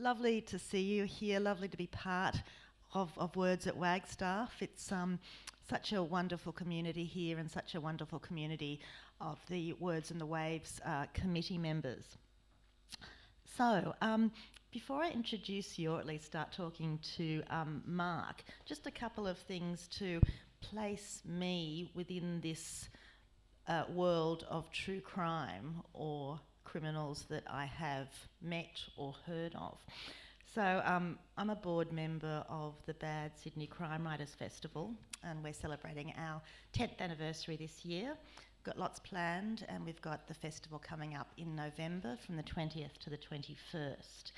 Lovely to see you here, lovely to be part of Words at Wagstaffe. It's such a wonderful community here and such a wonderful community of the Words and the Waves committee members. So, before I introduce you, or at least start talking to Mark, just a couple of things to place me within this world of true crime or criminals that I have met or heard of. So I'm a board member of the Bad Sydney Crime Writers Festival, and we're celebrating our 10th anniversary this year. Got lots planned, and we've got the festival coming up in November from the 20th to the 21st.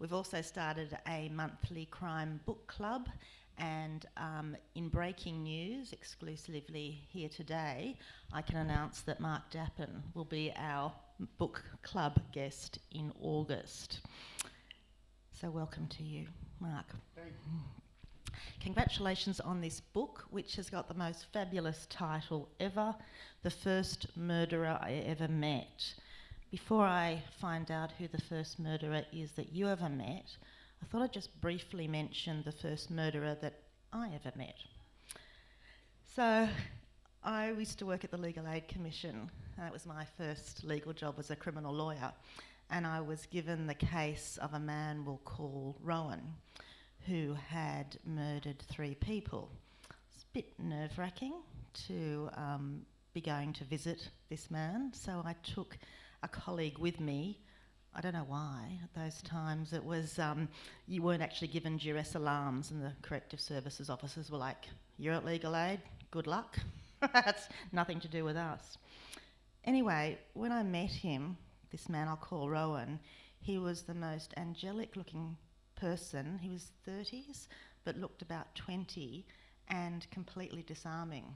We've also started a monthly crime book club, and in breaking news, exclusively here today, I can announce that Mark Dapin will be our book club guest in August. So welcome to you, Mark. Thank you. Congratulations on this book, which has got the most fabulous title ever, The First Murderer I Ever Met. Before I find out who the first murderer is that you ever met, I thought I'd just briefly mention the first murderer that I ever met. So I used to work at the Legal Aid Commission, and it was my first legal job as a criminal lawyer, and I was given the case of a man we'll call Rowan, who had murdered 3 people. It's a bit nerve-wracking to be going to visit this man, so I took a colleague with me. I don't know why at those times. It was, you weren't actually given duress alarms, and the corrective services officers were like, "You're at Legal Aid, good luck." That's nothing to do with us. Anyway, when I met him, this man I'll call Rowan, he was the most angelic looking person. He was 30s, but looked about 20 and completely disarming.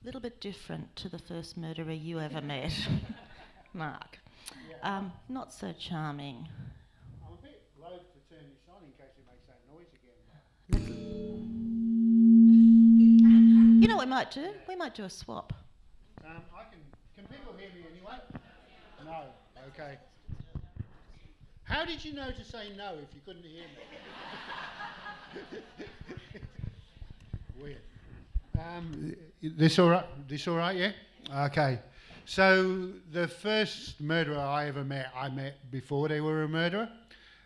A little bit different to the first murderer you ever met, Mark. Yeah. Not so charming. I'm a bit loath to turn this on in case it makes that noise again. You know what we might do? We might do a swap. Can people hear me anyway? No. Okay. How did you know to say no if you couldn't hear me? Weird. This all right? This all right? Yeah. Okay. So the first murderer I ever met, I met before they were a murderer.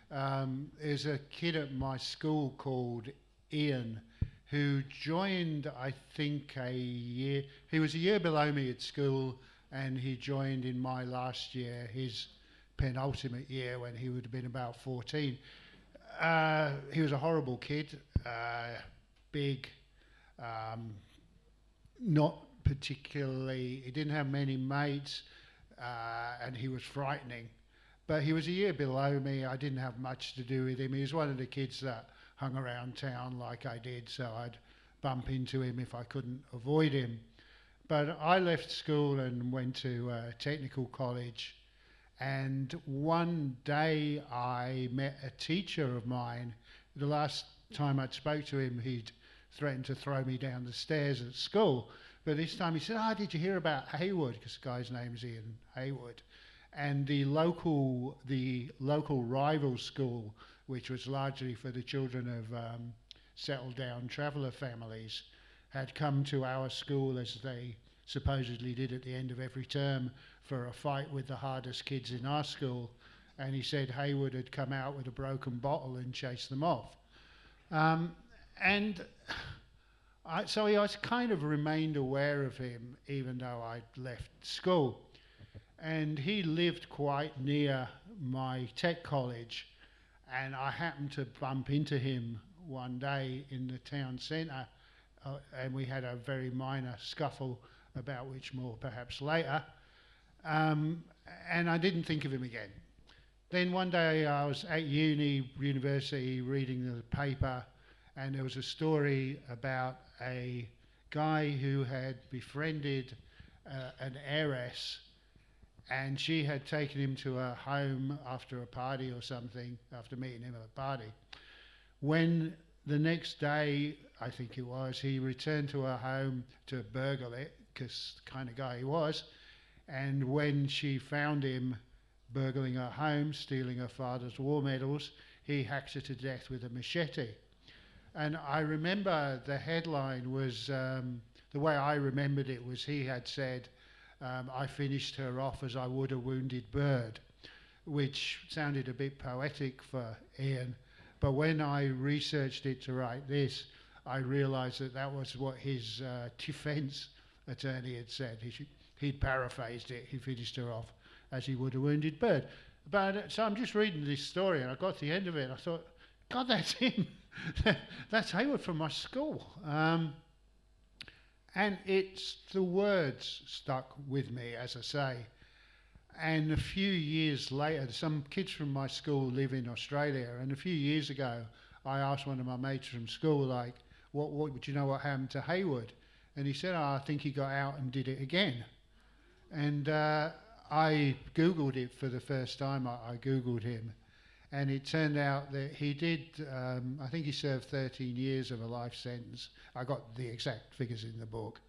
There's a kid at my school called Ian, who joined, I think, he was a year below me at school, and he joined in my last year, his penultimate year, when he would have been about 14. He was a horrible kid, big, not particularly, he didn't have many mates, and he was frightening. But he was a year below me. I didn't have much to do with him. He was one of the kids that hung around town like I did, so I'd bump into him if I couldn't avoid him. But I left school and went to technical college, and one day I met a teacher of mine. The last time I'd spoke to him, he'd threatened to throw me down the stairs at school. But this time he said, "Did you hear about Haywood?" Because the guy's name's Ian Haywood. And the local rival school, which was largely for the children of settled down traveller families, had come to our school, as they supposedly did at the end of every term, for a fight with the hardest kids in our school. And he said Haywood had come out with a broken bottle and chased them off. So I kind of remained aware of him, even though I'd left school. And he lived quite near my tech college, and I happened to bump into him one day in the town centre, and we had a very minor scuffle, about which more perhaps later, and I didn't think of him again. Then one day I was at university reading the paper, and there was a story about a guy who had befriended an heiress, and she had taken him to her home after a party or something, after meeting him at a party. When the next day, I think it was, he returned to her home to burgle it, because the kind of guy he was, and when she found him, burgling her home, stealing her father's war medals. He hacks her to death with a machete. And I remember the headline was, the way I remembered it was he had said, I finished her off as I would a wounded bird, which sounded a bit poetic for Ian. But when I researched it to write this, I realised that that was what his defence attorney had said. He'd paraphrased it. He finished her off as he would a wounded bird. But so I'm just reading this story, and I got to the end of it, and I thought, God, that's him. That's Hayward from my school. And it's the words stuck with me, as I say. And a few years later, some kids from my school live in Australia, and a few years ago, I asked one of my mates from school, like, what would you know what happened to Hayward? And he said, I think he got out and did it again. And I Googled it for the first time. I Googled him. And it turned out that he did, I think he served 13 years of a life sentence. I got the exact figures in the book.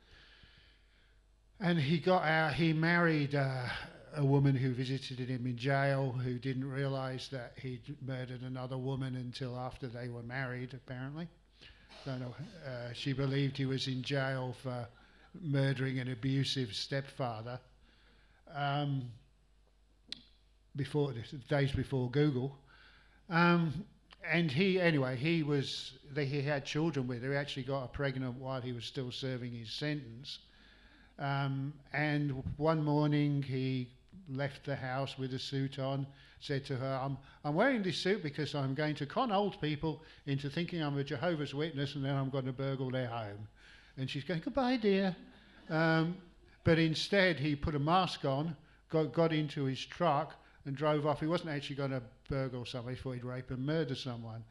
And he got out, he married a woman who visited him in jail, who didn't realise that he'd murdered another woman until after they were married, apparently. She believed he was in jail for murdering an abusive stepfather. Days before Google. And he had children with her. He actually got her pregnant while he was still serving his sentence. And one morning he left the house with a suit on, said to her, I'm wearing this suit because I'm going to con old people into thinking I'm a Jehovah's Witness, and then I'm going to burgle their home. And she's going, goodbye, dear. But instead he put a mask on, got into his truck and drove off. He wasn't actually going to burgle somebody, he thought he'd rape and murder someone.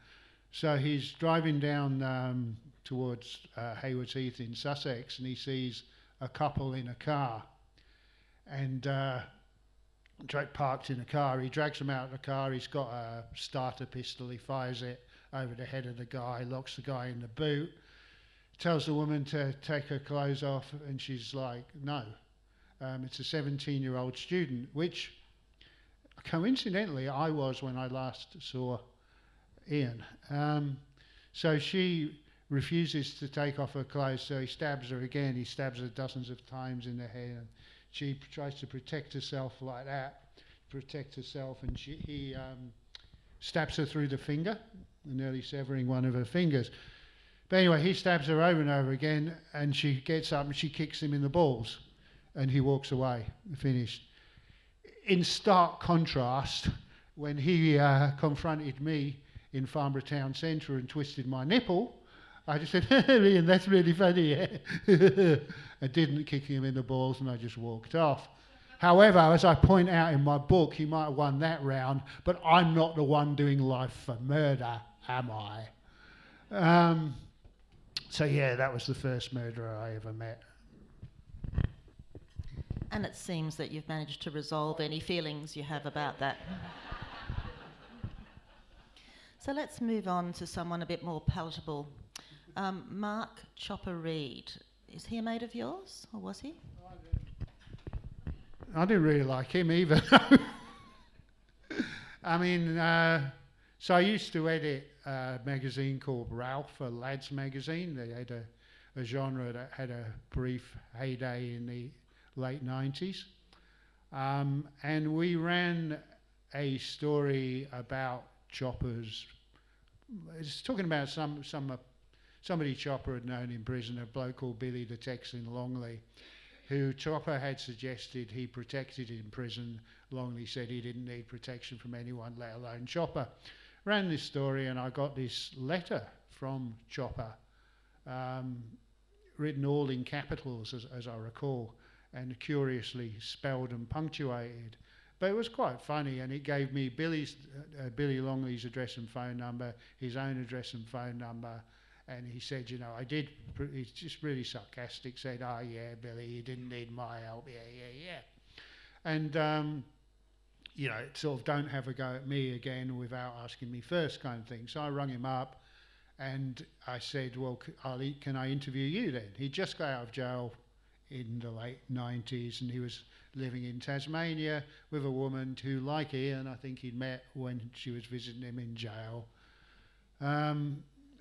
So he's driving down towards Haywards Heath in Sussex, and he sees a couple in a car. And parked in a car. He drags them out of the car. He's got a starter pistol. He fires it over the head of the guy, locks the guy in the boot, tells the woman to take her clothes off, and she's like, no. It's a 17-year-old student, which coincidentally I was when I last saw Ian. So she refuses to take off her clothes, so he stabs her again. He stabs her dozens of times in the head, and she tries to protect herself like that, and he stabs her through the finger, nearly severing one of her fingers. But anyway, he stabs her over and over again, and she gets up and she kicks him in the balls, and he walks away, finished. In stark contrast, when he confronted me in Farnborough Town Centre and twisted my nipple, I just said, Ian, that's really funny, yeah? I didn't kick him in the balls, and I just walked off. However, as I point out in my book, he might have won that round, but I'm not the one doing life for murder, am I? So yeah, that was the first murderer I ever met. And it seems that you've managed to resolve any feelings you have about that. So let's move on to someone a bit more palatable. Mark Chopper Reed. Is he a mate of yours, or was he? I didn't really like him either. I mean, so I used to edit a magazine called Ralph, a lads magazine. They had a genre that had a brief heyday in the late 90s. And we ran a story about choppers. It's talking about somebody Chopper had known in prison, a bloke called Billy the Texan Longley, who Chopper had suggested he protected in prison. Longley said he didn't need protection from anyone, let alone Chopper. Ran this story, and I got this letter from Chopper, written all in capitals, as I recall, and curiously spelled and punctuated. But it was quite funny, and it gave me Billy Longley's address and phone number, his own address and phone number, and he said, you know, he's just really sarcastic, said, oh yeah, Billy, you didn't need my help, yeah. And, you know, sort of don't have a go at me again without asking me first kind of thing. So I rung him up, and I said, well, can I interview you then? He'd just got out of jail in the late 90s, and he was living in Tasmania with a woman who, like Ian, I think he'd met when she was visiting him in jail.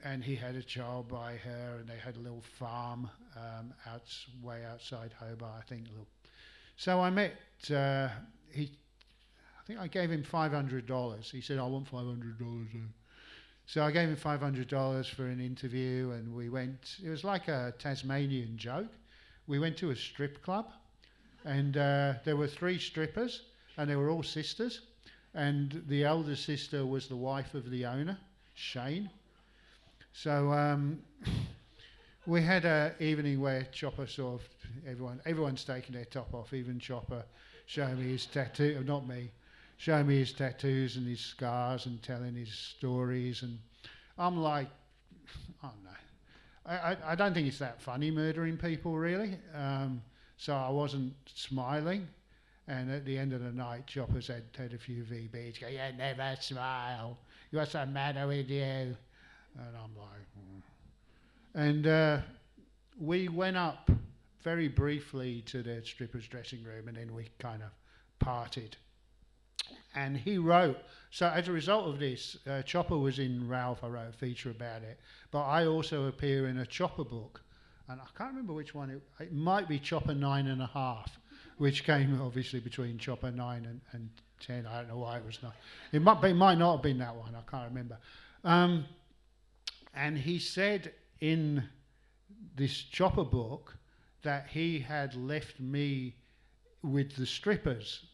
And he had a child by her, and they had a little farm way outside Hobart, I think. So I met, I think I gave him $500. He said, I want $500. So I gave him $500 for an interview, and we went, it was like a Tasmanian joke. We went to a strip club, and there were 3 strippers, and they were all sisters. And the elder sister was the wife of the owner, Shane. So we had an evening where Chopper sort of, everyone's taking their top off, even Chopper, showing me his tattoo, not me, showing me his tattoos and his scars and telling his stories. And I'm like, I don't know. I don't think it's that funny murdering people, really. So I wasn't smiling. And at the end of the night, Chopper's had a few VBs. Go, you never smile. What's the matter with you? And I'm like, And we went up very briefly to the stripper's dressing room, and then we kind of parted. And he wrote, so as a result of this, Chopper was in Ralph, I wrote a feature about it, but I also appear in a Chopper book, and I can't remember which one, it might be Chopper 9.5, which came obviously between Chopper 9 and 10, I don't know why it was 9. It might not have been that one, I can't remember. And he said in this Chopper book that he had left me with the strippers,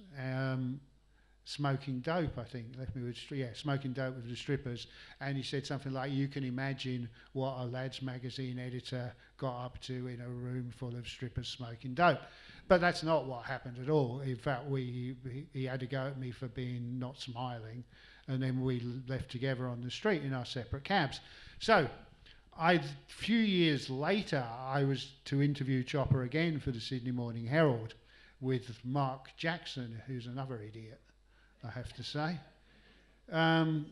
smoking dope, I think. Left me with, smoking dope with the strippers. And he said something like, you can imagine what a Lads magazine editor got up to in a room full of strippers smoking dope. But that's not what happened at all. In fact, he had to go at me for being not smiling. And then we left together on the street in our separate cabs. So a few years later, I was to interview Chopper again for the Sydney Morning Herald with Mark Jackson, who's another idiot, I have to say. And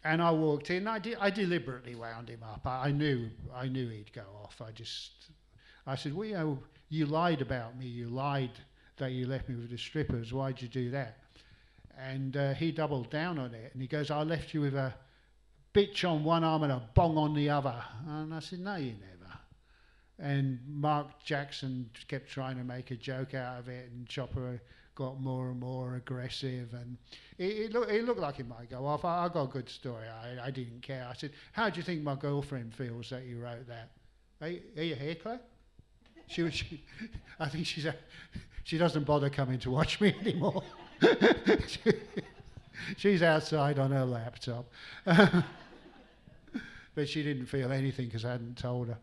I walked in. I deliberately wound him up. I knew he'd go off. I said, well, you lied about me. You lied that you left me with the strippers. Why'd you do that? And he doubled down on it. And he goes, I left you with a bitch on one arm and a bong on the other. And I said, no, you never. And Mark Jackson kept trying to make a joke out of it, and Chopper got more and more aggressive, and it looked like it might go off. I got a good story. I didn't care. I said, how do you think my girlfriend feels that you wrote that? Are you here, Claire? I think she doesn't bother coming to watch me anymore. She's outside on her laptop. But she didn't feel anything because I hadn't told her.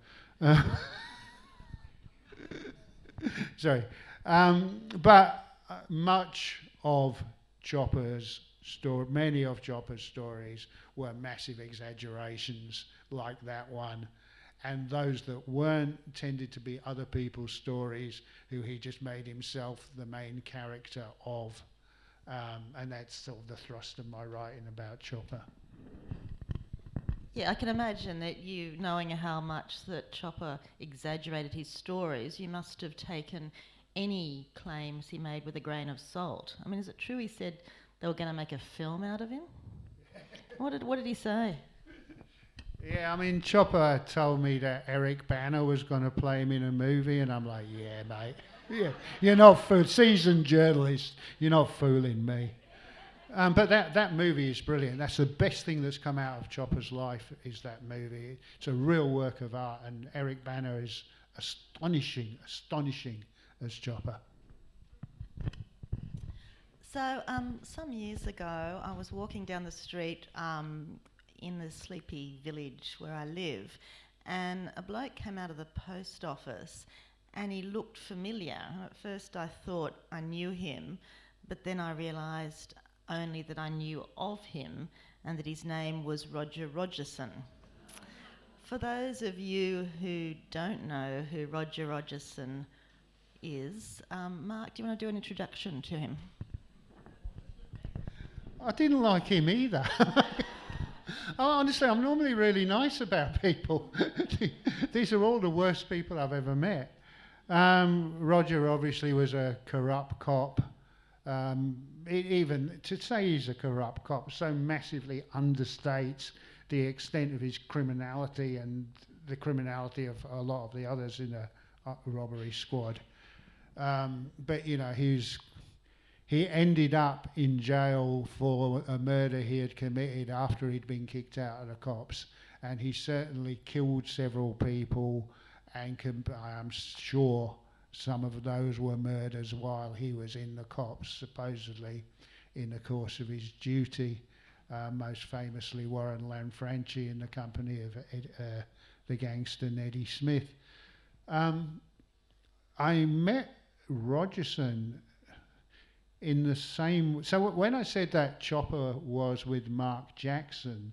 Sorry. But much of Chopper's story, many of Chopper's stories were massive exaggerations like that one. And those that weren't tended to be other people's stories who he just made himself the main character of. And that's sort of the thrust of my writing about Chopper. Yeah, I can imagine that you, knowing how much that Chopper exaggerated his stories, you must have taken any claims he made with a grain of salt. I mean, is it true he said they were going to make a film out of him? What did he say? Yeah, I mean, Chopper told me that Eric Bana was going to play him in a movie, and I'm like, yeah, mate. Yeah, you're not seasoned journalist. You're not fooling me. But that movie is brilliant. That's the best thing that's come out of Chopper's life is that movie. It's a real work of art, and Eric Bana is astonishing as Chopper. So some years ago, I was walking down the street in the sleepy village where I live, and a bloke came out of the post office, and he looked familiar. And at first I thought I knew him, but then I realised only that I knew of him and that his name was Roger Rogerson. For those of you who don't know who Roger Rogerson is, Mark, do you want to do an introduction to him? I didn't like him either. Honestly, I'm normally really nice about people. These are all the worst people I've ever met. Roger obviously was a corrupt cop. Even to say he's a corrupt cop so massively understates the extent of his criminality and the criminality of a lot of the others in the robbery squad. But you know, he ended up in jail for a murder he had committed after he'd been kicked out of the cops, and he certainly killed several people, and I am sure some of those were murders while he was in the cops, supposedly in the course of his duty. Most famously Warren Lanfranchi in the company of the gangster Eddie Smith. I met Rogerson in the same... So when I said that Chopper was with Mark Jackson,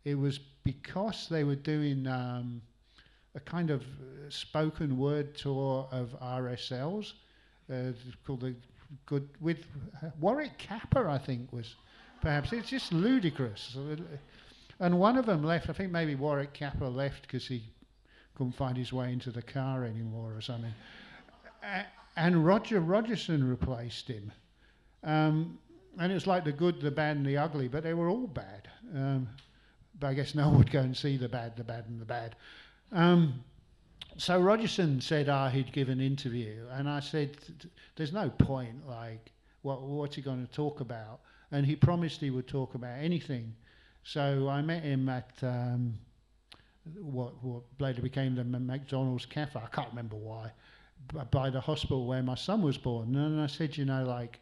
it was because they were doing a kind of spoken word tour of RSLs called the Good... with Warwick Capper, I think, was perhaps. It's just ludicrous. And one of them left. I think maybe Warwick Capper left because he couldn't find his way into the car anymore or something. And Roger Rogerson replaced him. And it was like the good, the bad and the ugly, but they were all bad. But I guess no one would go and see the bad and the bad. So Rogerson said he'd give an interview, and I said, there's no point, like, what's he going to talk about? And he promised he would talk about anything. So I met him at what later became the McDonald's Cafe, I can't remember why, by the hospital where my son was born. And I said, you know, like,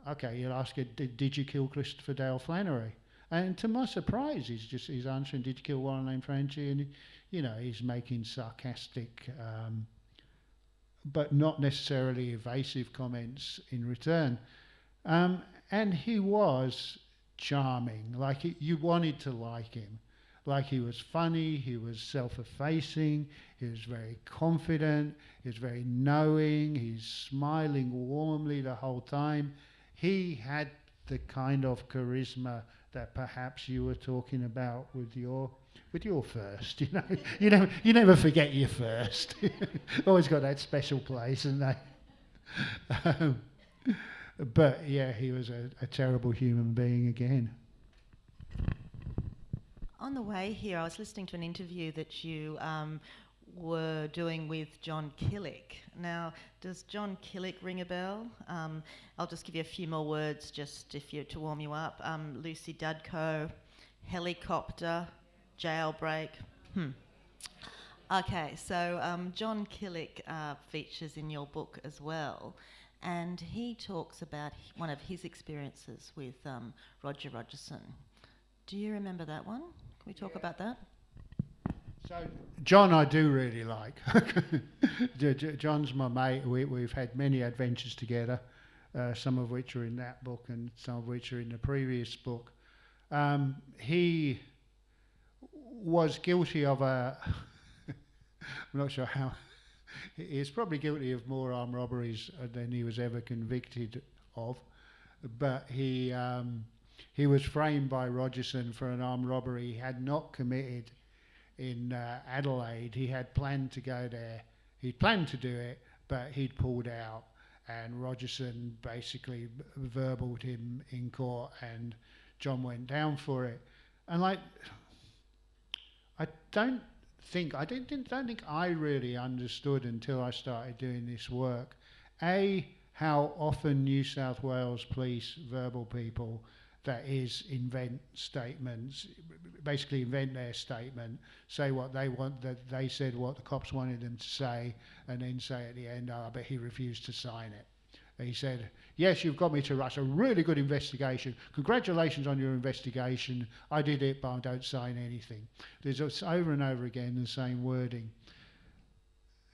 okay, you'll ask her, did you kill Christopher Dale Flannery? And to my surprise, he's answering, did you kill Warren Lanfranchi? And, you know, he's making sarcastic, but not necessarily evasive comments in return. And he was charming, like you wanted to like him. Like he was funny, he was self-effacing, he was very confident, he was very knowing, he's smiling warmly the whole time. He had the kind of charisma that perhaps you were talking about with your first, you never forget your first. Always got that special place, and they. But yeah, he was a terrible human being again. On the way here, I was listening to an interview that you were doing with John Killick. Now, does John Killick ring a bell? I'll just give you a few more words just to warm you up. Lucy Dudko, helicopter, jailbreak. Okay, so John Killick features in your book as well, and he talks about one of his experiences with Roger Rogerson. Do you remember that one? Can we talk about that? So John I do really like. John's my mate. We've had many adventures together, some of which are in that book and some of which are in the previous book. He was guilty of I'm not sure how, he's probably guilty of more armed robberies than he was ever convicted of, but he was framed by Rogerson for an armed robbery he had not committed in Adelaide. He had planned to go there. He'd planned to do it, but he'd pulled out, and Rogerson basically verbaled him in court, and John went down for it. And like, I don't think I really understood until I started doing this work, how often New South Wales police verbal people, that is, invent statements, basically invent their statement, say what they want, that they said what the cops wanted them to say, and then say at the end, but he refused to sign it. He said, yes, you've got me to rush a really good investigation. Congratulations on your investigation. I did it, but I don't sign anything. There's over and over again the same wording.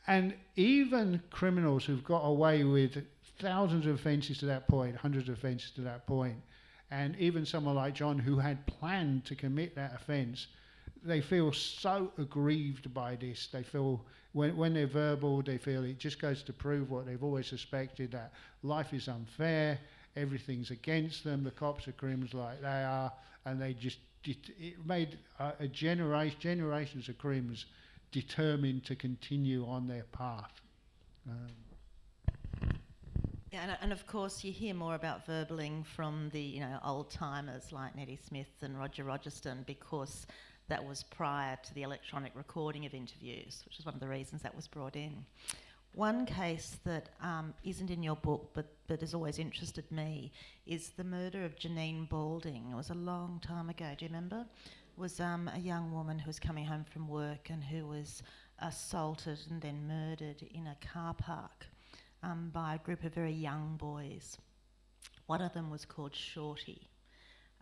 And even criminals who've got away with thousands of offences to that point, hundreds of offences to that point, and even someone like John who had planned to commit that offence, they feel so aggrieved by this. They feel, when they're verbal, they feel it just goes to prove what they've always suspected, that life is unfair, everything's against them, the cops are criminals like they are, and it made generations of criminals determined to continue on their path. Yeah, and of course you hear more about verbaling from the old timers like Nettie Smith and Roger Rogerston, because that was prior to the electronic recording of interviews, which is one of the reasons that was brought in. One case that isn't in your book but has always interested me is the murder of Janine Balding. It was a long time ago, do you remember? It was a young woman who was coming home from work and who was assaulted and then murdered in a car park by a group of very young boys. One of them was called Shorty.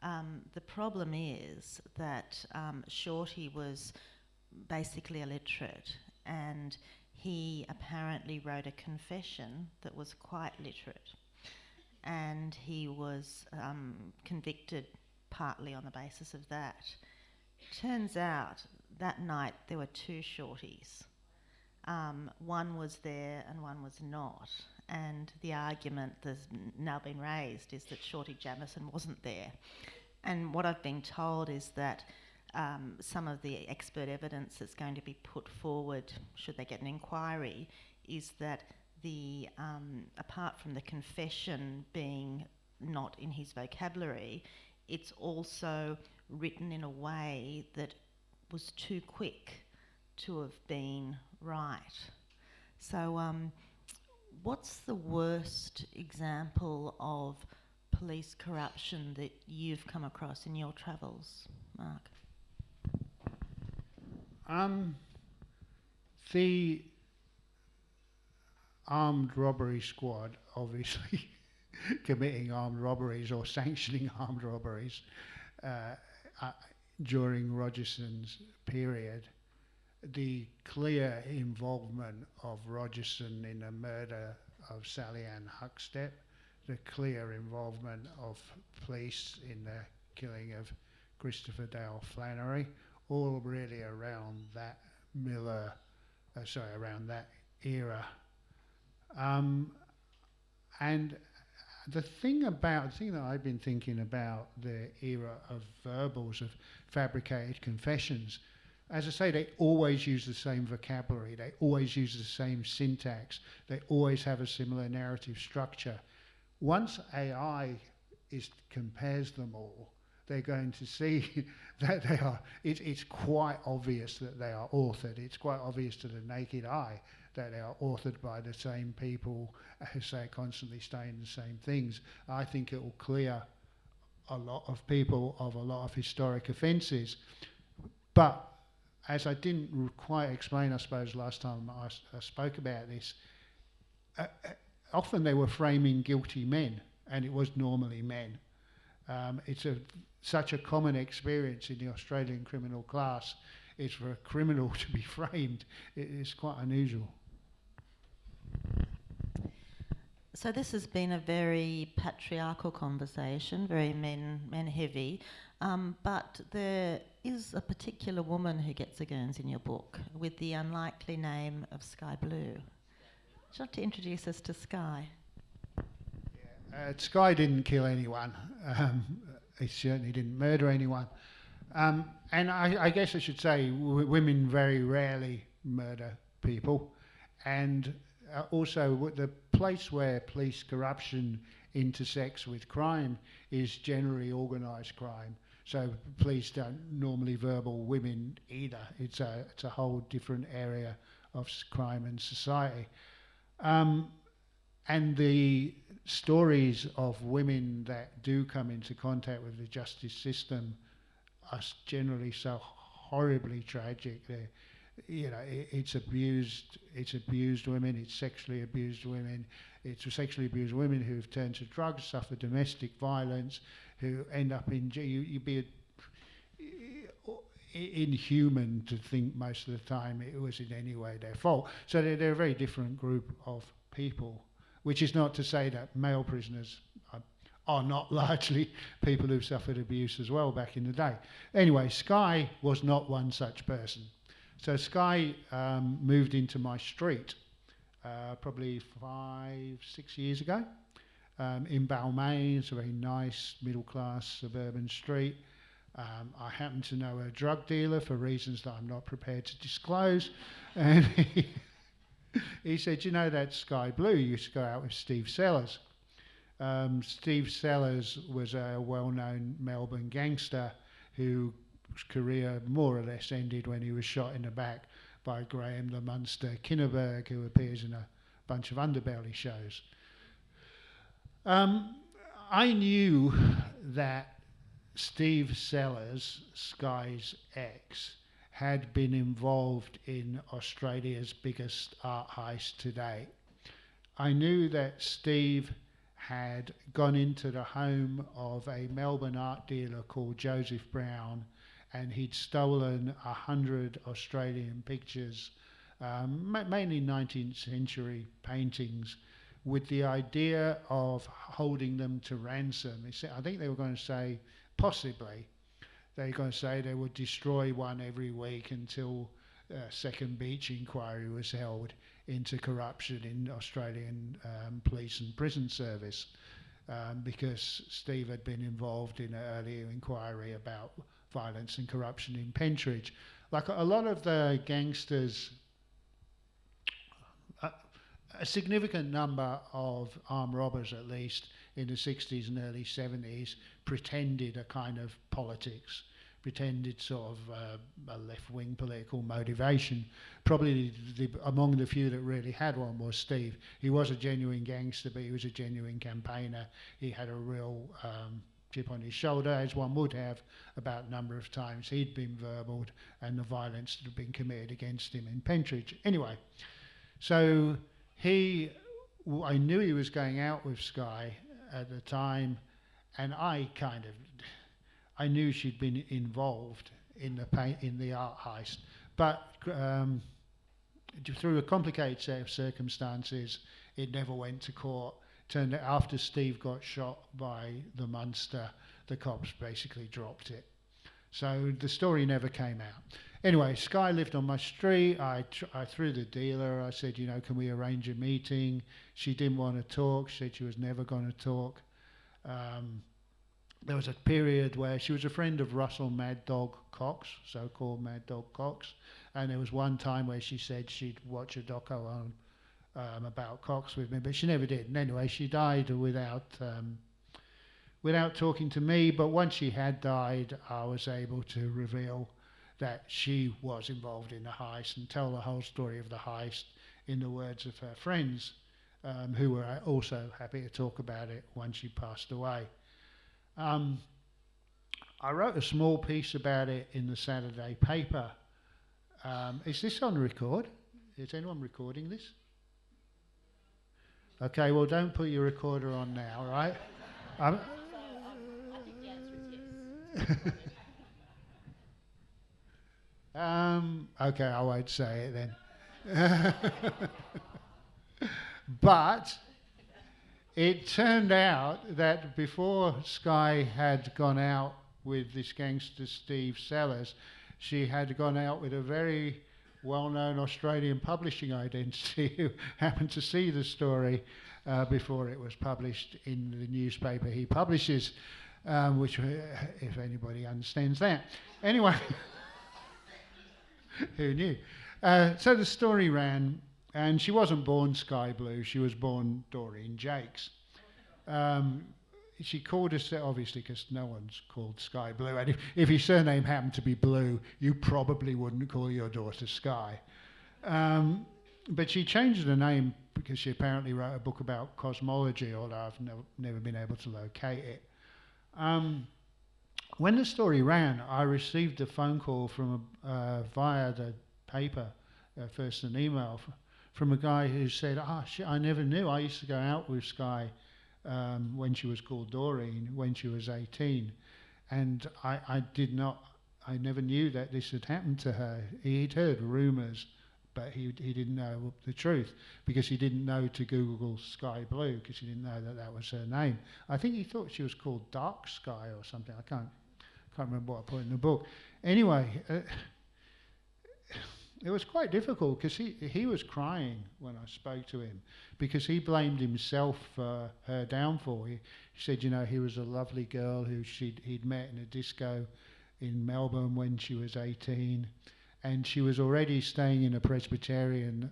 The problem is that Shorty was basically illiterate, and he apparently wrote a confession that was quite literate, and he was convicted partly on the basis of that. Turns out that night there were two Shorties. One was there and one was not, and the argument that's now been raised is that Shorty Jamison wasn't there. And what I've been told is that some of the expert evidence that's going to be put forward, should they get an inquiry, is that the apart from the confession being not in his vocabulary, it's also written in a way that was too quick to have been right. So what's the worst example of police corruption that you've come across in your travels, Mark? The armed robbery squad, obviously, committing armed robberies or sanctioning armed robberies during Rogerson's period. The clear involvement of Rogerson in the murder of Sally Ann Huckstep, the clear involvement of police in the killing of Christopher Dale Flannery, all really around that around that era. And the thing that I've been thinking about the era of verbals, of fabricated confessions, as I say, they always use the same vocabulary, they always use the same syntax, they always have a similar narrative structure. Once AI compares them all, they're going to see that it's quite obvious that they are authored. It's quite obvious to the naked eye that they are authored by the same people who say constantly saying the same things. I think it will clear a lot of people of a lot of historic offences. But as I didn't quite explain, I suppose, last time I spoke about this, often they were framing guilty men, and it was normally men. It's such a common experience in the Australian criminal class. It's for a criminal to be framed. It is quite unusual. So this has been a very patriarchal conversation, very men heavy, but there is a particular woman who gets a Guernsey in your book with the unlikely name of Sky Blue. Would you like to introduce us to Sky? Sky didn't kill anyone. He certainly didn't murder anyone. And I guess I should say women very rarely murder people. And also the place where police corruption intersects with crime is generally organised crime. So police don't normally verbal women either. It's a whole different area of crime and society. And the stories of women that do come into contact with the justice system are generally so horribly tragic. It's abused women, it's sexually abused women, it's sexually abused women who've turned to drugs, suffer domestic violence, who end up in jail. You'd be inhuman to think most of the time it was in any way their fault. So they're a very different group of people, which is not to say that male prisoners are not largely people who've suffered abuse as well back in the day. Anyway, Sky was not one such person. So Sky moved into my street probably 5-6 years ago in Balmain. It's a very nice middle-class suburban street. I happen to know a drug dealer for reasons that I'm not prepared to disclose. And He said, you know that Sky Blue used to go out with Steve Sellers. Steve Sellers was a well-known Melbourne gangster whose career more or less ended when he was shot in the back by Graham the Munster Kinneberg, who appears in a bunch of Underbelly shows. I knew that Steve Sellers, Sky's ex, had been involved in Australia's biggest art heist to date. I knew that Steve had gone into the home of a Melbourne art dealer called Joseph Brown, and he'd stolen 100 Australian pictures, mainly 19th century paintings, with the idea of holding them to ransom. I think they were going to say, possibly, they were going to say they would destroy one every week until a second Beach inquiry was held into corruption in Australian police and prison service, because Steve had been involved in an earlier inquiry about violence and corruption in Pentridge. Like a lot of the gangsters, a significant number of armed robbers, at least in the 60s and early 70s, pretended a kind of politics, pretended sort of a left-wing political motivation. Probably among the few that really had one was Steve. He was a genuine gangster, but he was a genuine campaigner. He had a real chip on his shoulder, as one would have, about a number of times he'd been verbaled and the violence that had been committed against him in Pentridge. Anyway, so I knew he was going out with Sky at the time, and I knew she'd been involved in the art heist, but through a complicated set of circumstances, it never went to court. Turned out after Steve got shot by the Munster, the cops basically dropped it. So the story never came out. Anyway, Sky lived on my street. I threw the dealer. I said, you know, can we arrange a meeting? She didn't want to talk. She said she was never going to talk. There was a period where she was a friend of Russell Mad Dog Cox, so-called Mad Dog Cox, and there was one time where she said she'd watch a doco on about Cox with me, but she never did. And anyway, she died without talking to me, but once she had died, I was able to reveal that she was involved in the heist and tell the whole story of the heist in the words of her friends, who were also happy to talk about it once she passed away. I wrote a small piece about it in the Saturday paper. Is this on record? Is anyone recording this? Okay, well, don't put your recorder on now, right? I think the answer is yes. Okay, I won't say it then. But it turned out that before Sky had gone out with this gangster Steve Sellers, she had gone out with a very well-known Australian publishing identity who happened to see the story before it was published in the newspaper he publishes, which, if anybody understands that. Anyway, who knew? So the story ran, and she wasn't born Sky Blue, she was born Doreen Jakes. She called herself, obviously, because no one's called Sky Blue, and if your surname happened to be Blue, you probably wouldn't call your daughter Sky. But she changed her name because she apparently wrote a book about cosmology, although I've never been able to locate it. When the story ran, I received a phone call from via the paper, first an email from a guy who said, I never knew. I used to go out with Sky when she was called Doreen, when she was 18. And I never knew that this had happened to her. He'd heard rumours, but he didn't know the truth, because he didn't know to Google Sky Blue, because he didn't know that was her name. I think he thought she was called Dark Sky or something. I can't remember what I put in the book. Anyway, it was quite difficult, because he was crying when I spoke to him, because he blamed himself for her downfall. He said, you know, he was a lovely girl who he'd met in a disco in Melbourne when she was 18, and she was already staying in a Presbyterian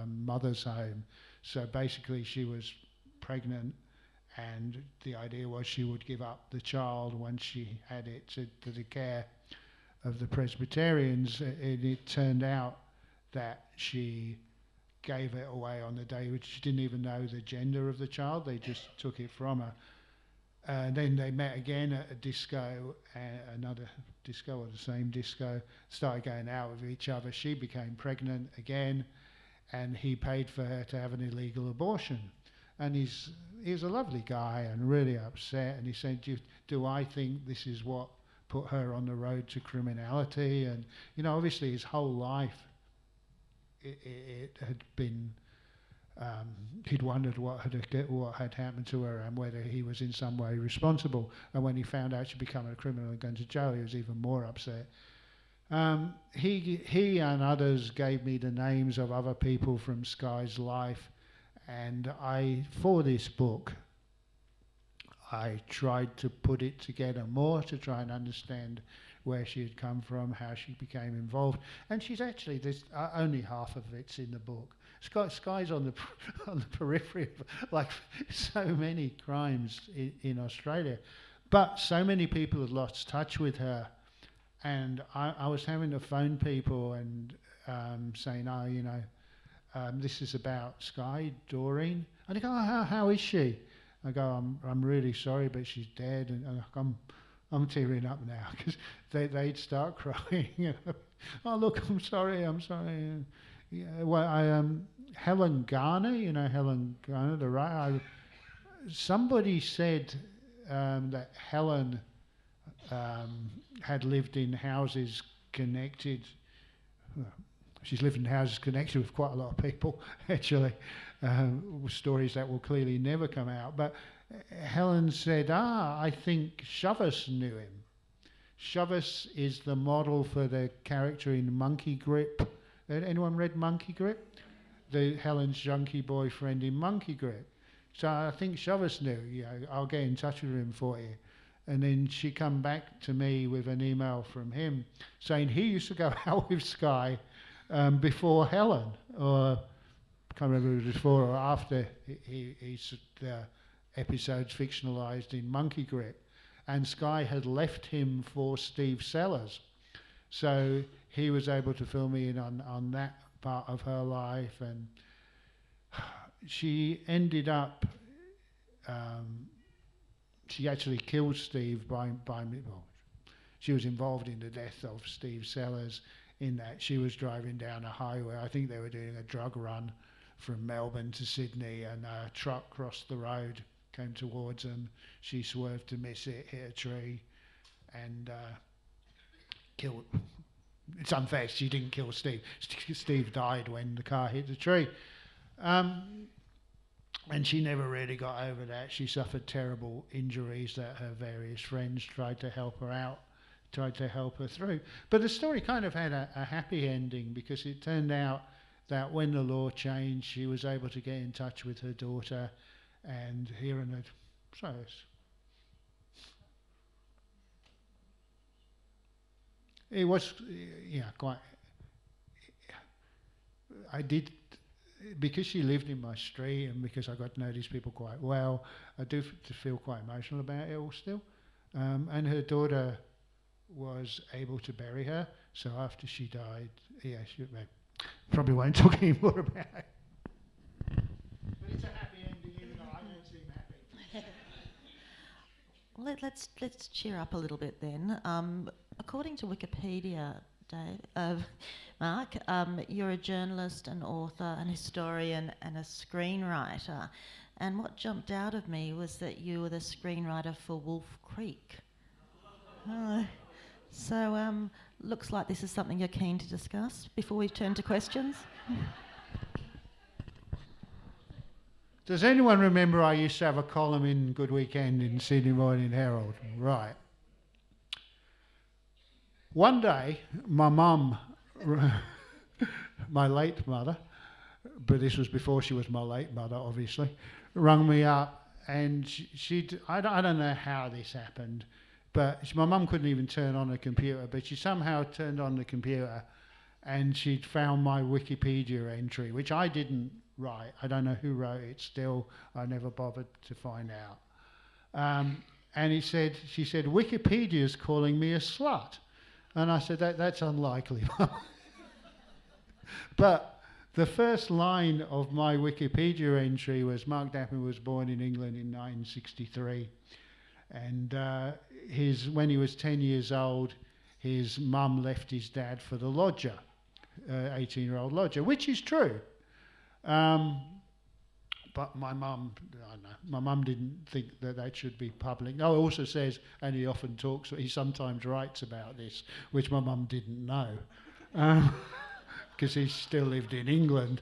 mother's home. So basically she was pregnant, and the idea was she would give up the child once she had it to the care of the Presbyterians. And it turned out that she gave it away on the day, which she didn't even know the gender of the child. They just took it from her. And then they met again at a disco, another disco or the same disco, started going out with each other. She became pregnant again, and he paid for her to have an illegal abortion. And he's a lovely guy and really upset. And he said, do I think this is what put her on the road to criminality? And, you know, obviously his whole life, it had been, he'd wondered what had happened to her and whether he was in some way responsible. And when he found out she'd become a criminal and gone to jail, he was even more upset. He and others gave me the names of other people from Sky's life, and for this book, I tried to put it together more to try and understand where she had come from, how she became involved. And she's actually, there's only half of it's in the book. Sky's on the periphery of like so many crimes in Australia, but so many people had lost touch with her. And I was having to phone people and saying, oh, you know, this is about Sky, Doreen. And they go, oh, how is she? I go, I'm really sorry, but she's dead. And I'm tearing up now because they'd start crying. Oh, look, I'm sorry. Yeah, well, Helen Garner, you know Helen Garner, the writer. Somebody said that Helen had lived in houses connected. She's lived in houses connected with quite a lot of people, actually. Stories that will clearly never come out. But Helen said, I think Shovis knew him. Shovis is the model for the character in Monkey Grip. Anyone read Monkey Grip? Helen's junkie boyfriend in Monkey Grip. So I think Shovis knew, you know, I'll get in touch with him for you. And then she come back to me with an email from him saying he used to go out with Sky before Helen, or I can't remember if it was before or after he's the episodes fictionalised in Monkey Grip. And Sky had left him for Steve Sellers. So he was able to fill me in on that part of her life. And she ended up, she actually killed Steve by she was involved in the death of Steve Sellers in that she was driving down a highway. I think they were doing a drug run from Melbourne to Sydney, and a truck crossed the road, came towards them. She swerved to miss it, hit a tree, and killed. It's unfair, she didn't kill Steve. Steve died when the car hit the tree. And she never really got over that. She suffered terrible injuries that her various friends tried to help her out, tried to help her through. But the story kind of had a happy ending, because it turned out that when the law changed, she was able to get in touch with her daughter, and here in it was, yeah, quite. I did, because she lived in my street and because I got to know these people quite well, I do feel quite emotional about it all still. And her daughter was able to bury her, so after she died, yeah, she probably won't talk anymore about it. But it's a happy ending, even though I don't seem happy. Well, let's cheer up a little bit then. According to Wikipedia, Mark, you're a journalist, an author, an historian, and a screenwriter. And what jumped out of me was that you were the screenwriter for Wolf Creek. So looks like this is something you're keen to discuss before we turn to questions. Does anyone remember I used to have a column in Good Weekend in Sydney Morning Herald? Right. One day, my mum, my late mother, but this was before she was my late mother, obviously, rang me up, and I don't know how this happened, but my mum couldn't even turn on the computer, but she somehow turned on the computer and she'd found my Wikipedia entry, which I didn't write. I don't know who wrote it still. I never bothered to find out. And she said, Wikipedia's calling me a slut. And I said, that's unlikely. But the first line of my Wikipedia entry was Mark Dapin was born in England in 1963. And when he was 10 years old, his mum left his dad for the lodger, 18-year-old lodger, which is true. But my mum, I don't know, my mum didn't think that should be public. No, it also says, and he often talks, he sometimes writes about this, which my mum didn't know, because he still lived in England.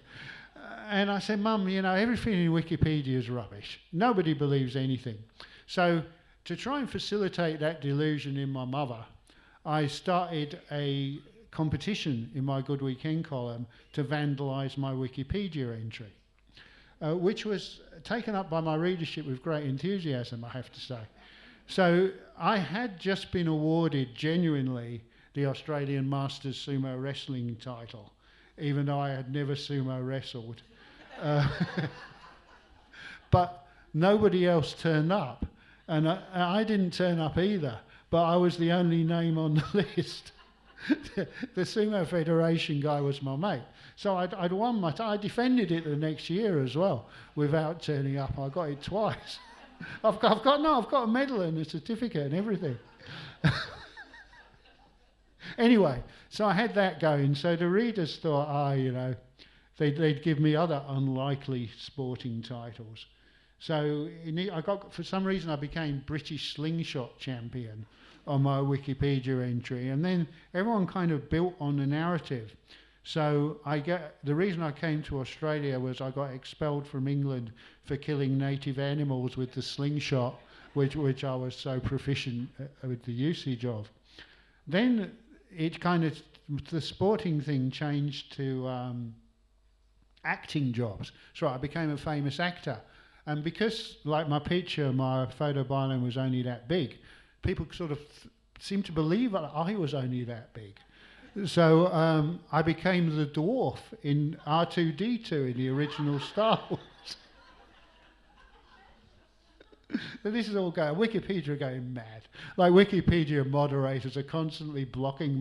And I said, Mum, everything in Wikipedia is rubbish. Nobody believes anything. So to try and facilitate that delusion in my mother, I started a competition in my Good Weekend column to vandalise my Wikipedia entry, which was taken up by my readership with great enthusiasm, I have to say. So I had just been awarded genuinely the Australian Masters Sumo Wrestling title, even though I had never sumo wrestled. But nobody else turned up, and I didn't turn up either, but I was the only name on the list. The Sumo Federation guy was my mate. So I'd won I defended it the next year as well without turning up. I got it twice. I've got a medal and a certificate and everything. Anyway, so I had that going. So the readers thought, they'd give me other unlikely sporting titles. So for some reason I became British slingshot champion on my Wikipedia entry, and then everyone kind of built on the narrative. So the reason I came to Australia was I got expelled from England for killing native animals with the slingshot, which I was so proficient with the usage of. Then the sporting thing changed to acting jobs. So I became a famous actor. And because, like my picture, my photo byline was only that big, people sort of seemed to believe that I was only that big. So I became the dwarf in R2-D2 in the original Star Wars. So this is all going, Wikipedia are going mad. Like Wikipedia moderators are constantly blocking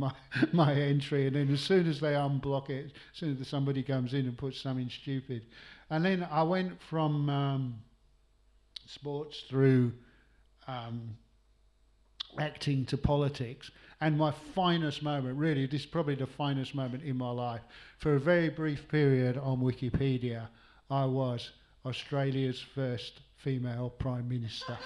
my entry, and then as soon as they unblock it, as soon as somebody comes in and puts something stupid. And then I went from sports through acting to politics, and my finest moment, really, this is probably the finest moment in my life. For a very brief period on Wikipedia, I was Australia's first female Prime Minister.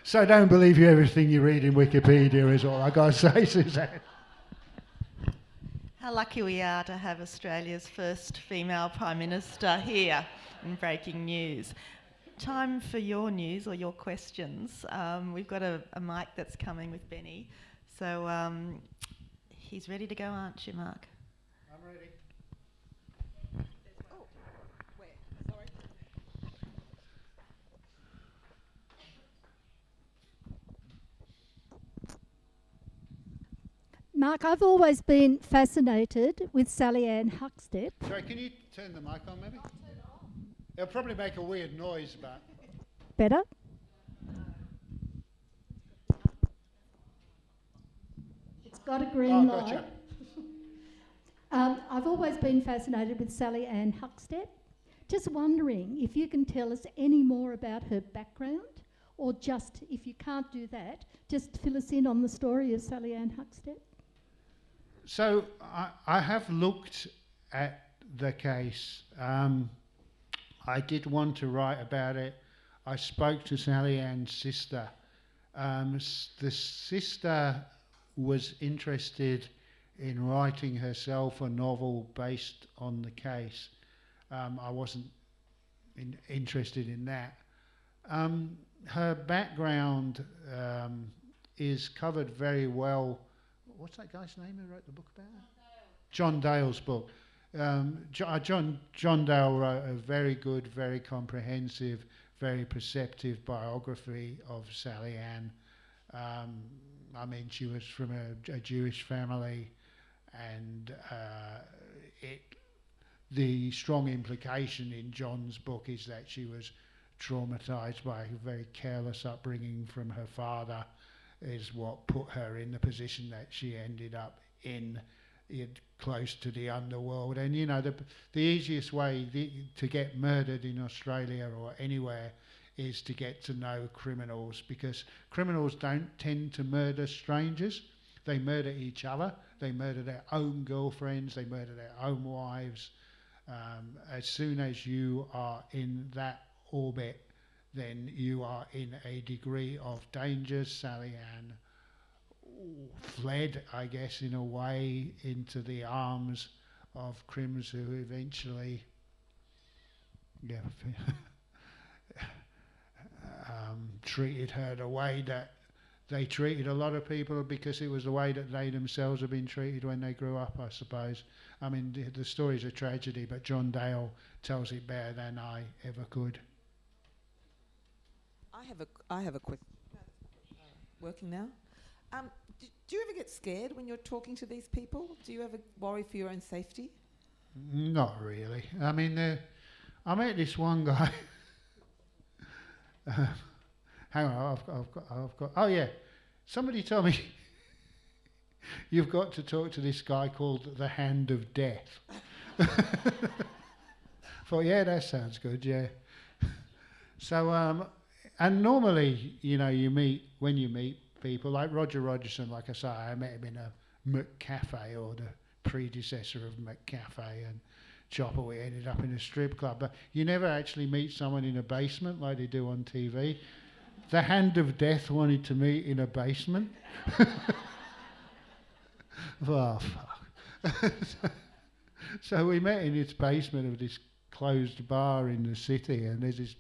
So don't believe everything you read in Wikipedia is all I got to say, Suzanne. How lucky we are to have Australia's first female Prime Minister here in Breaking News. Time for your news or your questions. We've got a mic that's coming with Benny. So he's ready to go, aren't you, Mark? I'm ready. Oh, where? Sorry. Mark, I've always been fascinated with Sally Ann Huckstep. Sorry, can you turn the mic on, maybe? It'll probably make a weird noise, but... Better? It's got a green light. Gotcha. I've always been fascinated with Sally Ann Huckstep. Just wondering if you can tell us any more about her background, or just, if you can't do that, just fill us in on the story of Sally Ann Huckstep. So I have looked at the case. I did want to write about it. I spoke to Sally Ann's sister. The sister was interested in writing herself a novel based on the case. I wasn't interested in that. Her background is covered very well. What's that guy's name who wrote the book about it? John Dale's book. John Dale wrote a very good, very comprehensive, very perceptive biography of Sally Ann. I mean, she was from a Jewish family, and the strong implication in John's book is that she was traumatised by a very careless upbringing from her father, is what put her in the position that she ended up in, close to the underworld. And you know, the easiest way to get murdered in Australia or anywhere is to get to know criminals, because criminals don't tend to murder strangers. They murder each other. They murder their own girlfriends. They murder their own wives. As soon as you are in that orbit, then you are in a degree of danger. Sally Ann fled, I guess, in a way, into the arms of crims, who eventually treated her the way that they treated a lot of people, because it was the way that they themselves have been treated when they grew up, I suppose. I mean, the story's a tragedy, but John Dale tells it better than I ever could. I have a question. Working now? Do you ever get scared when you're talking to these people? Do you ever worry for your own safety? Not really. I mean, I met this one guy. Hang on, I've got. Oh yeah, somebody told me you've got to talk to this guy called the Hand of Death. Thought, yeah, that sounds good. Yeah. So, and normally, you know, when you meet people like Roger Rogerson, like I say, I met him in a McCafe, or the predecessor of McCafe, and Chopper, we ended up in a strip club. But you never actually meet someone in a basement like they do on TV. The Hand of Death wanted to meet in a basement. Oh, fuck. So we met in this basement of this closed bar in the city, and there's this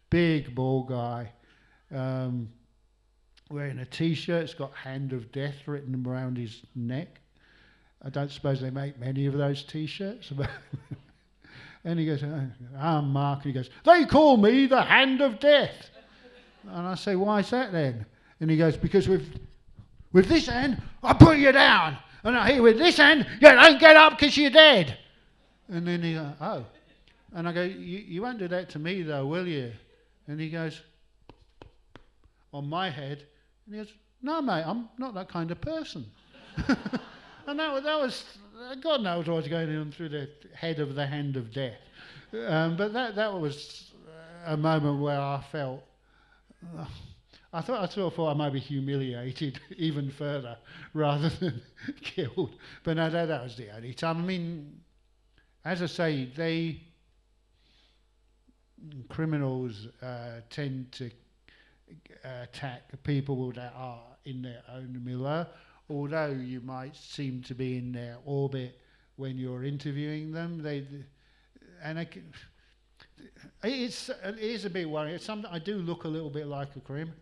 big bald guy wearing a T-shirt. It's got Hand of Death written around his neck. I don't suppose they make many of those T-shirts. And he goes, I'm Mark. And he goes, they call me the Hand of Death. And I say, why is that then? And he goes, because with this hand, I put you down. And I hear with this hand, you don't get up because you're dead. And then he goes, oh. And I go, you won't do that to me though, will you? And he goes, on my head. And he goes, no, mate, I'm not that kind of person. And that was, God knows what was going on through the head of the Hand of Death. But that was a moment where I felt, I thought I might be humiliated even further rather than killed. But no, that was the only time. I mean, as I say, criminals tend to attack people that are in their own milieu, although you might seem to be in their orbit when you're interviewing them. It is a bit worrying. I do look a little bit like a crim.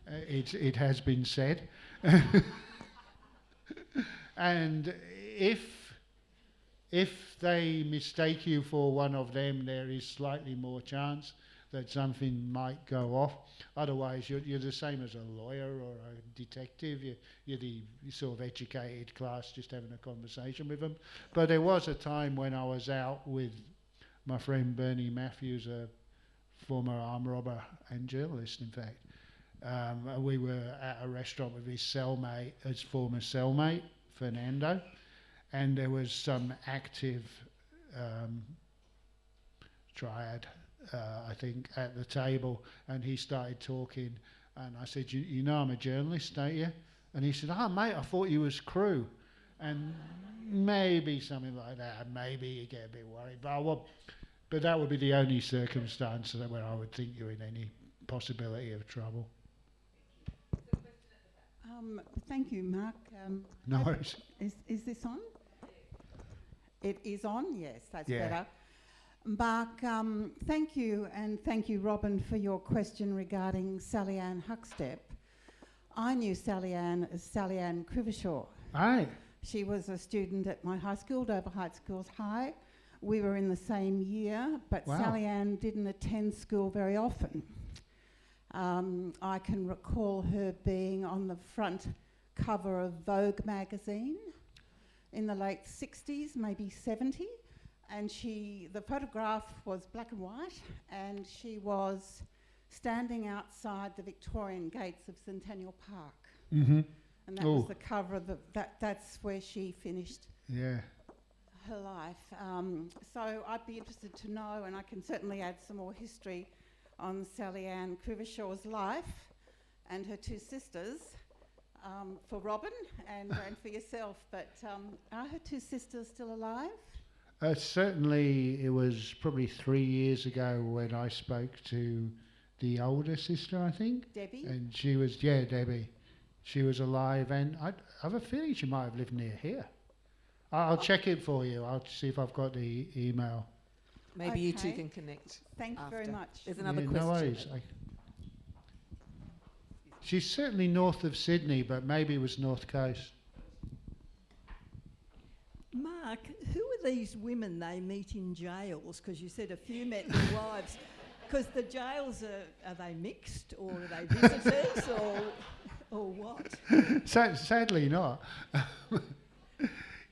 It has been said. And if they mistake you for one of them, there is slightly more chance that something might go off. Otherwise, you're the same as a lawyer or a detective. You're the sort of educated class, just having a conversation with them. But there was a time when I was out with my friend Bernie Matthews, a former armed robber and journalist, in fact. We were at a restaurant with his former cellmate, Fernando, and there was some active triad, I think, at the table, and he started talking, and I said, you know I'm a journalist, don't you? And he said, oh, mate, I thought you was crew. And maybe something like that, maybe you get a bit worried, but that would be the only circumstance where I would think you're in any possibility of trouble. Thank you, Mark. No worries. Is this on? It is on, yes, that's Yeah. better. Mark, thank you, and thank you, Robin, for your question regarding Sally Ann Huckstep. I knew Sally Ann as Sally Ann Crivershaw. Aye. She was a student at my high school, Dover Heights Girls High. We were in the same year, but Wow. Sally Ann didn't attend school very often. I can recall her being on the front cover of Vogue magazine in the late 60s, maybe 70. And the photograph was black and white, and she was standing outside the Victorian gates of Centennial Park. Mm-hmm. And that was the cover of that's where she finished her life. So I'd be interested to know, and I can certainly add some more history on Sally Ann Crivishaw's life and her two sisters, for Robin and for yourself. But are her two sisters still alive? Certainly, it was probably 3 years ago when I spoke to the older sister, I think. Debbie? And she was, Debbie. She was alive, and I have a feeling she might have lived near here. I'll check it for you. I'll see if I've got the email. Maybe you two can connect. Thank you very after. much. There's another No question. worries. She's certainly north of Sydney, but maybe it was North Coast. Mark, who are these women they meet in jails? Because you said a few met their wives. Because the jails are they mixed, or are they visitors, or what? Sadly not.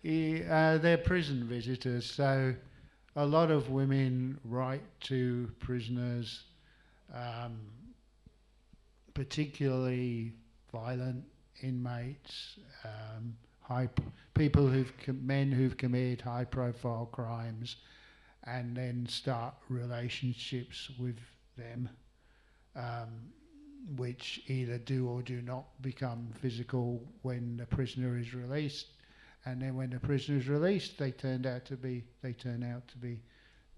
They're prison visitors, so a lot of women write to prisoners, particularly violent inmates, people men who've committed high-profile crimes, and then start relationships with them, which either do or do not become physical when the prisoner is released. And then when the prisoner is released, they turn out to be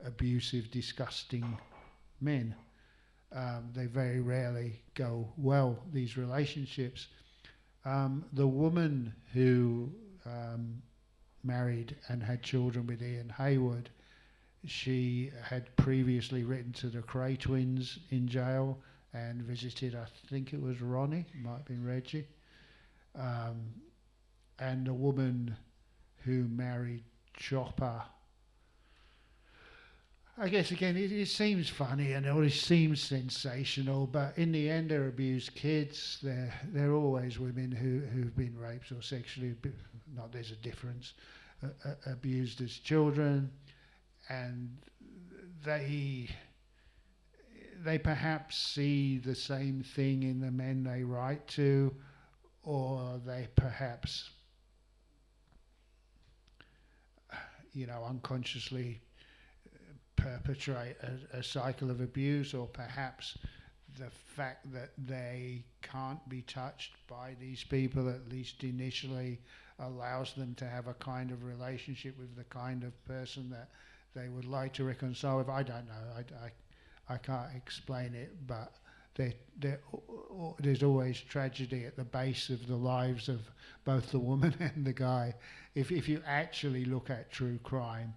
abusive, disgusting men. They very rarely go well, these relationships. The woman who married and had children with Ian Hayward, she had previously written to the Cray twins in jail and visited, I think it was Ronnie, might have been Reggie. And the woman who married Chopper, I guess again it seems funny and it seems sensational, but in the end they're abused kids. They're always women who've been raped or sexually, not there's a difference, abused as children, and they perhaps see the same thing in the men they write to, or they perhaps unconsciously perpetrate a cycle of abuse, or perhaps the fact that they can't be touched by these people, at least initially, allows them to have a kind of relationship with the kind of person that they would like to reconcile with. I don't know. I can't explain it, but there's always tragedy at the base of the lives of both the woman and the guy. If you actually look at true crime,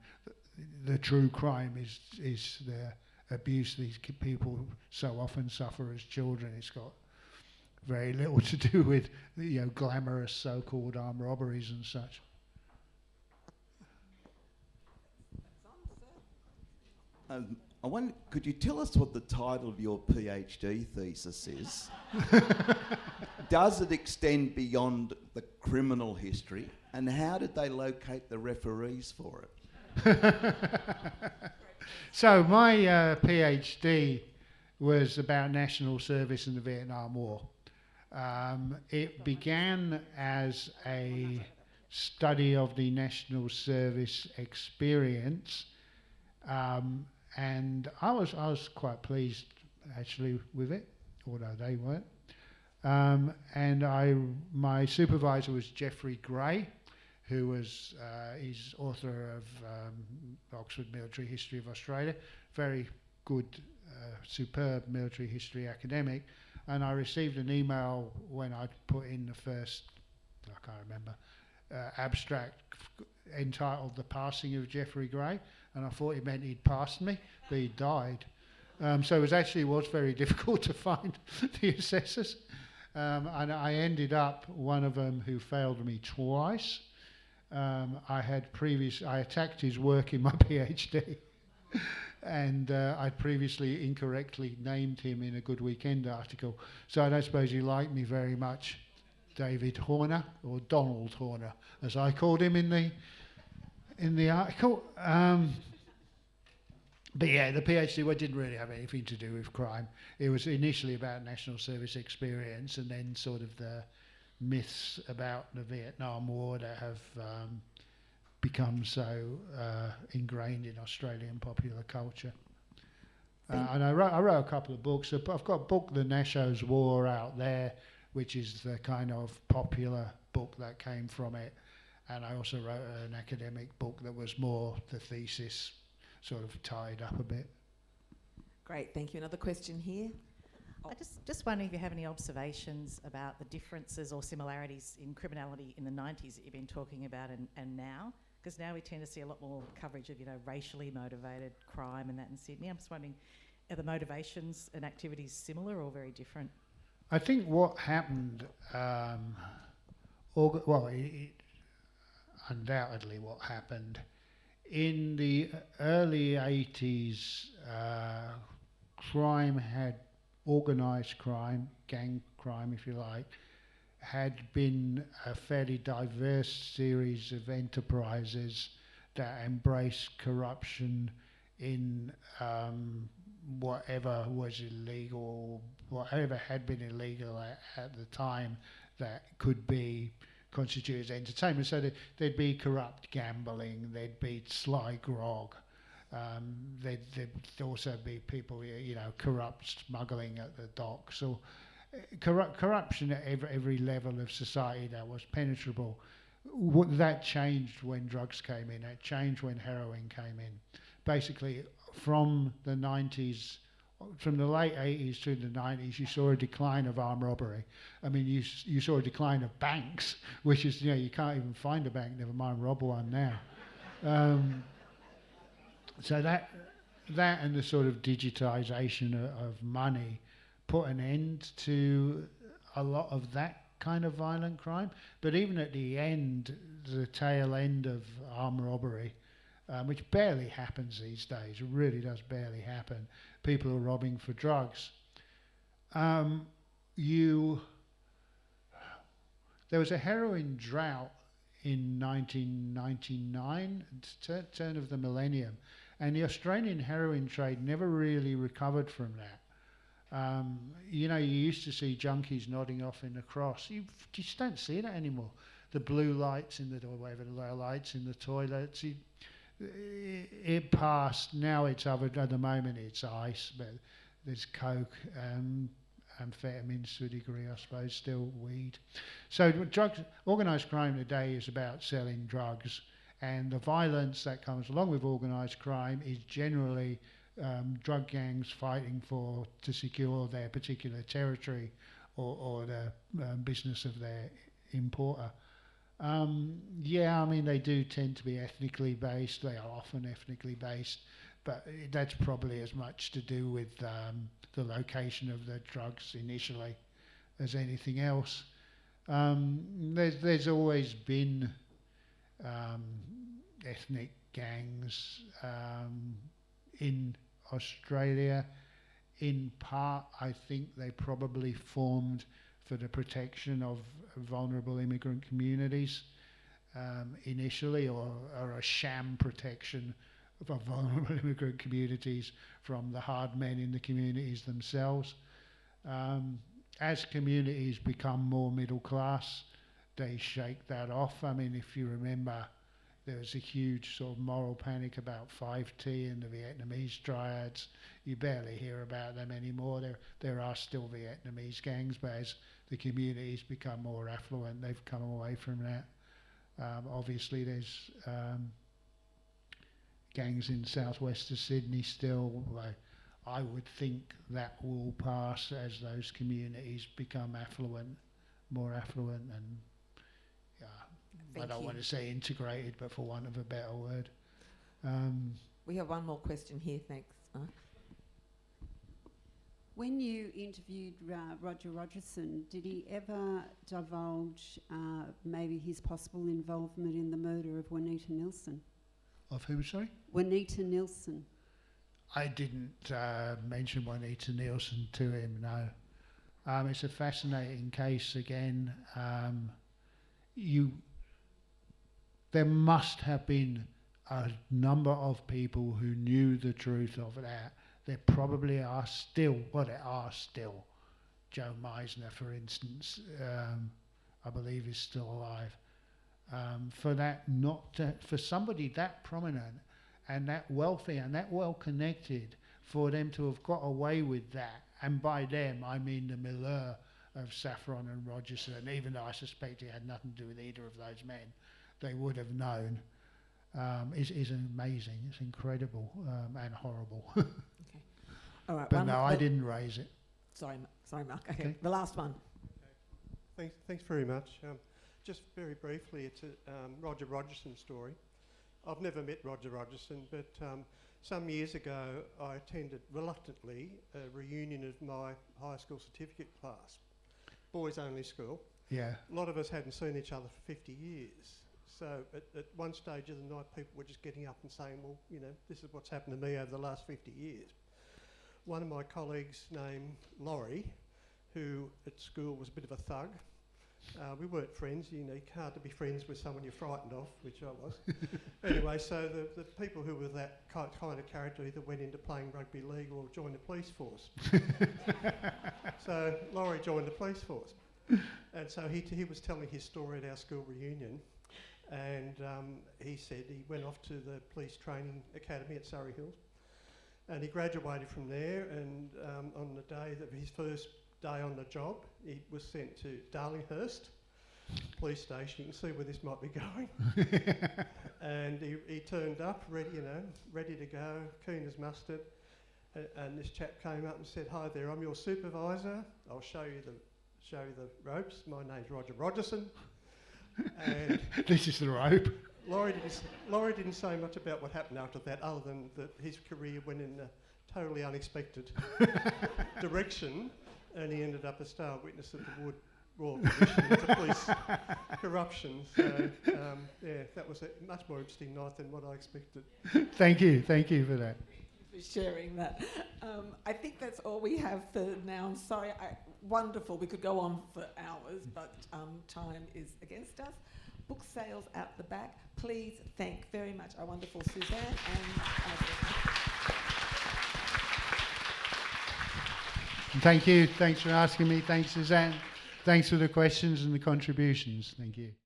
the true crime is the abuse these people so often suffer as children. It's got very little to do with glamorous so-called armed robberies and such. I wonder, could you tell us what the title of your PhD thesis is? Does it extend beyond the criminal history? And how did they locate the referees for it? So my PhD was about national service in the Vietnam War. It began as a study of the national service experience, and I was quite pleased actually with it, although they weren't. And my supervisor was Geoffrey Gray, who was he's author of Oxford Military History of Australia, very good, superb military history academic. And I received an email when I'd put in the first, I can't remember, abstract entitled The Passing of Geoffrey Gray, and I thought it meant he'd passed me, but he died. So it was very difficult to find the assessors. And I ended up one of them who failed me twice. I attacked his work in my PhD, and I'd previously incorrectly named him in a Good Weekend article, so I don't suppose he liked me very much. David Horner, or Donald Horner, as I called him in the article. But yeah, the PhD didn't really have anything to do with crime. It was initially about national service experience, and then sort of the myths about the Vietnam War that have become so ingrained in Australian popular culture. And I wrote a couple of books. I've got a book, The Nashos' War, out there, which is the kind of popular book that came from it. And I also wrote an academic book that was more the thesis, sort of tied up a bit. Great, thank you. Another question here. I just wondering if you have any observations about the differences or similarities in criminality in the 90s that you've been talking about and now, because now we tend to see a lot more coverage of, racially motivated crime and that in Sydney. I'm just wondering, are the motivations and activities similar or very different? I think what happened, undoubtedly what happened, in the early 80s, organised crime, gang crime if you like, had been a fairly diverse series of enterprises that embraced corruption in whatever was illegal, whatever had been illegal at the time that could be constituted as entertainment. So there'd be corrupt gambling, there'd be sly grog, there'd also be people, corrupt smuggling at the docks. So corruption at every level of society that was penetrable. That changed when drugs came in. It changed when heroin came in. Basically, from the 90s, from the late 80s through the 90s, you saw a decline of armed robbery. I mean, you saw a decline of banks, which is, you can't even find a bank, never mind rob one now. So that and the sort of digitisation of money put an end to a lot of that kind of violent crime. But even at the end, the tail end of armed robbery, which barely happens these days, it really does barely happen. People are robbing for drugs. There was a heroin drought in 1999, turn of the millennium, and the Australian heroin trade never really recovered from that. You used to see junkies nodding off in the cross. You just don't see that anymore. The blue lights in the, or whatever the lights in the toilets. It passed. Now it's other. At the moment, it's ice, but there's coke, amphetamines to a degree, I suppose. Still weed. So drugs, organised crime today is about selling drugs, and the violence that comes along with organised crime is generally drug gangs fighting to secure their particular territory or the business of their importer. They do tend to be ethnically based. They are often ethnically based, but that's probably as much to do with the location of the drugs initially as anything else. There's always been ethnic gangs in Australia. In part, I think they probably formed for the protection of vulnerable immigrant communities initially, or a sham protection of vulnerable immigrant communities from the hard men in the communities themselves. As communities become more middle class, they shake that off. I mean, if you remember, there was a huge sort of moral panic about 5T and the Vietnamese triads. You barely hear about them anymore. There are still Vietnamese gangs, but as the communities become more affluent, they've come away from that. Obviously, there's gangs in southwest of Sydney still. I would think that will pass as those communities become affluent, more affluent, and I don't want to say integrated, but for want of a better word. We have one more question here, thanks, Mark. When you interviewed Roger Rogerson, did he ever divulge maybe his possible involvement in the murder of Juanita Nilsson? Of who, sorry? Juanita Nilsson. I didn't mention Juanita Nilsson to him, no. It's a fascinating case again. There must have been a number of people who knew the truth of that. There probably are still. Joe Meisner, for instance, I believe is still alive. For somebody that prominent and that wealthy and that well connected, for them to have got away with that, and by them I mean the milieu of Saffron and Rogerson, even though I suspect it had nothing to do with either of those men, they would have known, is amazing. It's incredible and horrible. Okay. All right. But no, I didn't raise it. Sorry, Mark. Okay. The last one. Thanks very much. Just very briefly, it's a Roger Rogerson story. I've never met Roger Rogerson, but some years ago I attended reluctantly a reunion of my high school certificate class, boys only school. Yeah. A lot of us hadn't seen each other for 50 years. So at one stage of the night, people were just getting up and saying, well, you know, this is what's happened to me over the last 50 years. One of my colleagues named Laurie, who at school was a bit of a thug. We weren't friends, you know, hard to be friends with someone you're frightened of, which I was. Anyway, so the people who were that kind of character either went into playing rugby league or joined the police force. So Laurie joined the police force. And so he was telling his story at our school reunion, and he said he went off to the police training academy at Surrey Hills, and he graduated from there, and on the day of his first day on the job, he was sent to Darlinghurst police station. You can see where this might be going. And he turned up, ready to go, keen as mustard. And this chap came up and said, "Hi there, I'm your supervisor. I'll show you the ropes. My name's Roger Rogerson." And this is the rope. Laurie didn't say much about what happened after that, other than that his career went in a totally unexpected direction, and he ended up a star witness at the Wood Royal Commission into police corruption. So, that was a much more interesting night than what I expected. Thank you for that. For sharing that. I think that's all we have for now. I'm sorry, wonderful. We could go on for hours, but time is against us. Book sales out the back. Please thank very much our wonderful Suzanne and Thank you. Thanks for asking me. Thanks, Suzanne. Thanks for the questions and the contributions. Thank you.